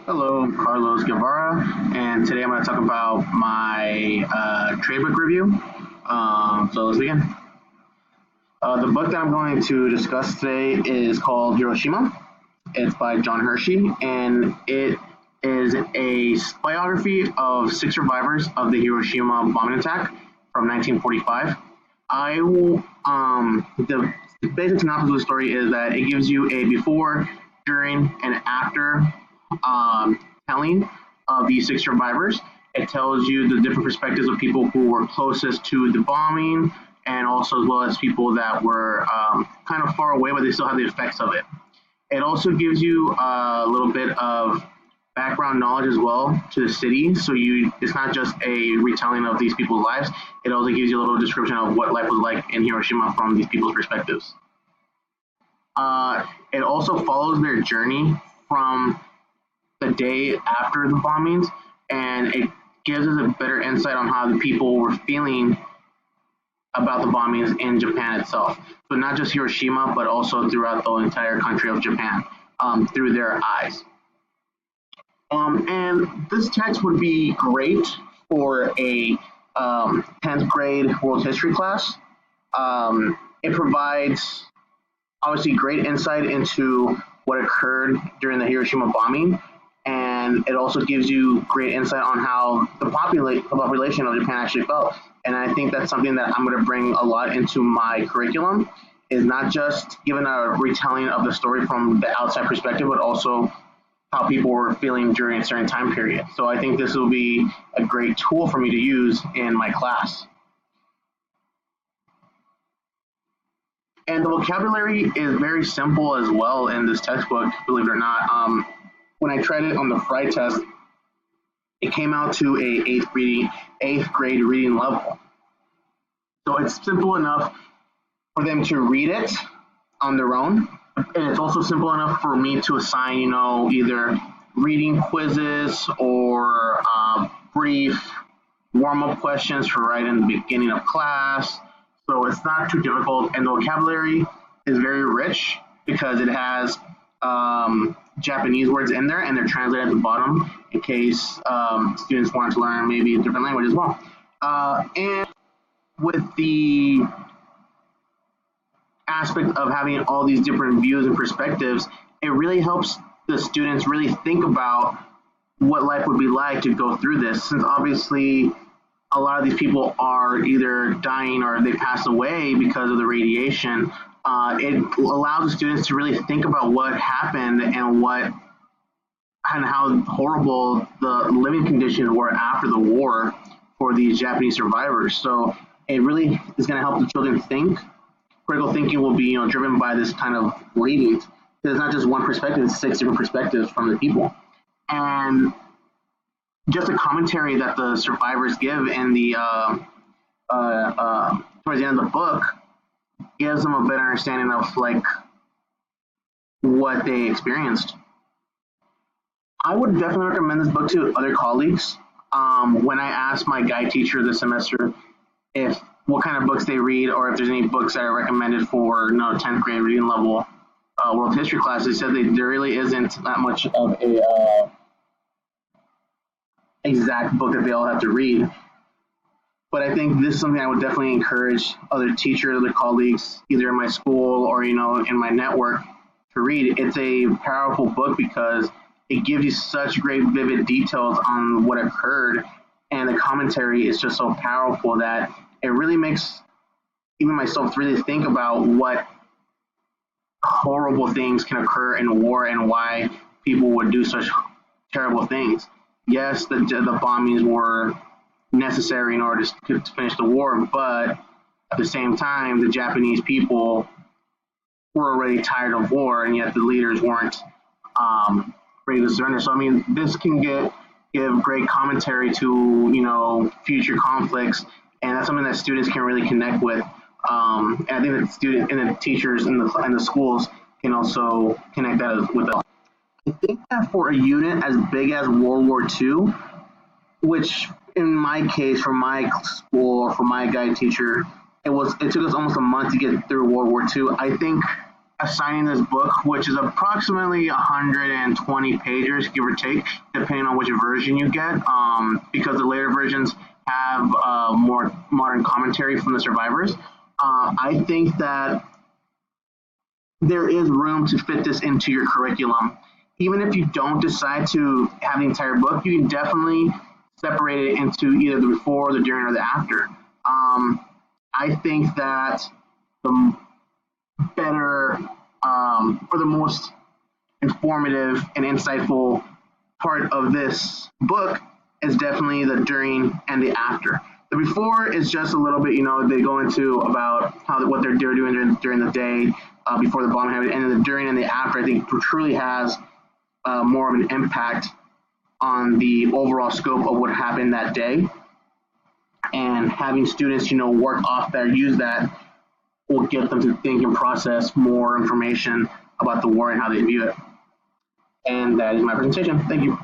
Hello, I'm Carlos Guevara, and today I'm going to talk about my trade book review. So let's begin. The book that I'm going to discuss today is called Hiroshima. It's by John Hershey, and it is a biography of six survivors of the Hiroshima bombing attack from 1945. I will, the basic synopsis of the story is that it gives you a before, during, and after um, telling of these six survivors. It tells you the different perspectives of people who were closest to the bombing, and also as well as people that were kind of far away, but they still have the effects of it. It also gives you a little bit of background knowledge as well to the city. So it's not just a retelling of these people's lives. It also gives you a little description of what life was like in Hiroshima from these people's perspectives. It also follows their journey from the day after the bombings, and it gives us a better insight on how the people were feeling about the bombings in Japan itself. So not just Hiroshima, but also throughout the entire country of Japan through their eyes. And this text would be great for a 10th grade world history class. It provides obviously great insight into what occurred during the Hiroshima bombing, and it also gives you great insight on how the population of Japan actually felt. And I think that's something that I'm going to bring a lot into my curriculum, is not just giving a retelling of the story from the outside perspective, but also how people were feeling during a certain time period. So I think this will be a great tool for me to use in my class. And the vocabulary is very simple as well in this textbook, believe it or not. When I tried it on the Fry test, it came out to a eighth grade reading level. So it's simple enough for them to read it on their own, and it's also simple enough for me to assign, either reading quizzes or brief warm-up questions for right in the beginning of class. So it's not too difficult, and the vocabulary is very rich because it has Japanese words in there, and they're translated at the bottom in case students want to learn maybe a different language as well. And with the aspect of having all these different views and perspectives, it really helps the students really think about what life would be like to go through this, since obviously a lot of these people are either dying or they pass away because of the radiation. It allows the students to really think about what happened and how horrible the living conditions were after the war for these Japanese survivors. So it really is going to help the children think. Critical thinking will be, driven by this kind of reading. There's not just one perspective; it's six different perspectives from the people, and just a commentary that the survivors give in the towards the end of the book gives them a better understanding of like what they experienced. I would definitely recommend this book to other colleagues. When I asked my guide teacher this semester if what kind of books they read, or if there's any books that are recommended for 10th grade reading level world history class, they said there really isn't that much of a exact book that they all have to read. But I think this is something I would definitely encourage other teachers, other colleagues, either in my school or in my network, to read. It's a powerful book because it gives you such great vivid details on what occurred, and the commentary is just so powerful that it really makes even myself really think about what horrible things can occur in war and why people would do such terrible things. Yes, the bombings were necessary in order to finish the war, but at the same time, the Japanese people were already tired of war, and yet the leaders weren't ready to surrender. So, I mean, this can give great commentary to future conflicts, and that's something that students can really connect with. And I think that students and the teachers in the schools can also connect that with us. I think that for a unit as big as World War II, which in my case, for my school or for my guide teacher, it took us almost a month to get through World War II. I think assigning this book, which is approximately 120 pages, give or take, depending on which version you get, because the later versions have more modern commentary from the survivors. I think that there is room to fit this into your curriculum. Even if you don't decide to have the entire book, you can definitely separate it into either the before, the during, or the after. I think that the better or the most informative and insightful part of this book is definitely the during and the after. The before is just a little bit, they go into about what they're doing during the day before the bomb happened, and then the during and the after, I think, truly has more of an impact on the overall scope of what happened that day. And having students, work off that, use that, will get them to think and process more information about the war and how they view it. And that is my presentation. Thank you.